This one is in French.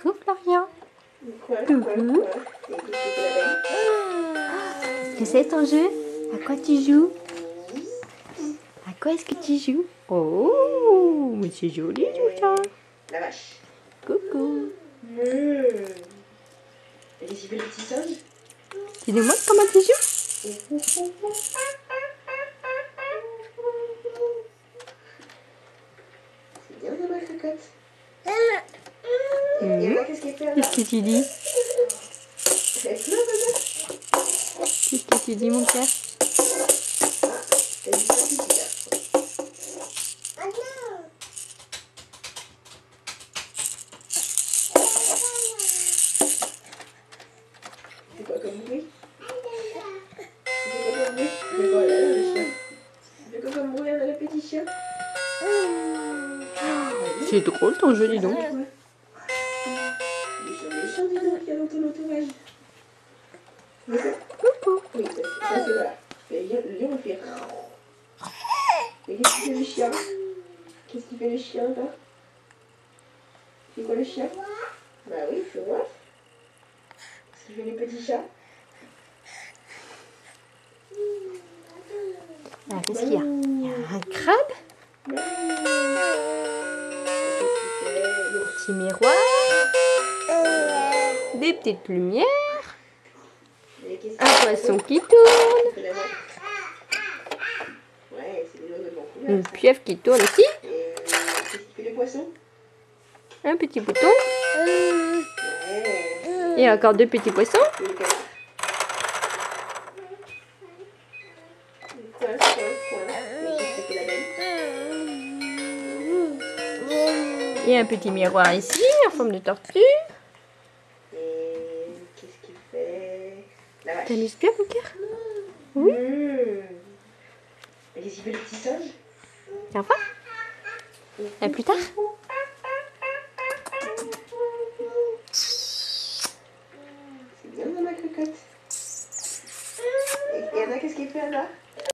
Coucou Florian. Coucou. Qu'est-ce que c'est ton jeu? À quoi tu joues? À quoi est-ce que tu joues? Oh, mais c'est joli tout ça. La vache. Coucou. Et les petits singes. Tu nous montres comment tu joues? C'est bien de ma cocotte. Qu'est-ce qu'il fait là? Qu'est-ce que tu dis? Elle pleure, maman. Qu'est-ce que tu dis mon cœur? Elle dit ça, c'est super. C'est quoi comme bruit? C'est quoi comme bruit? C'est quoi là, le chien? C'est quoi comme bruit, là, le petit chien? C'est drôle ton jeu, dis donc. Les chiens, dis donc, qu'il y a dans ton entourage. Coucou. Oui, ça c'est voilà. Le lion, il fait. Mais qu'est-ce qu'il fait le chien? Qu'est-ce qu'il fait le chien là? C'est quoi le chien? Bah oui, il faut voir. Qu'est-ce qu'il fait les petits chats? Alors, qu'est-ce qu'il y a? Il y a un crabe, petit miroir, des petites lumières, un poisson qui tourne, Ouais, c'est des oiseaux de Vancouver. une pieuvre qui tourne aussi, Qu'est-ce qu'il fait les poissons? un petit bouton Ouais. et encore deux petits poissons. Et un petit miroir ici en forme de tortue. Et qu'est-ce qu'il fait? La vache. T'amuses bien mon cœur? Oui. Et qu'est-ce qu'il fait le petit singe? Au revoir. À plus tard. C'est bien dans ma cocotte. Et Anna, qu'est-ce qu'il fait Anna?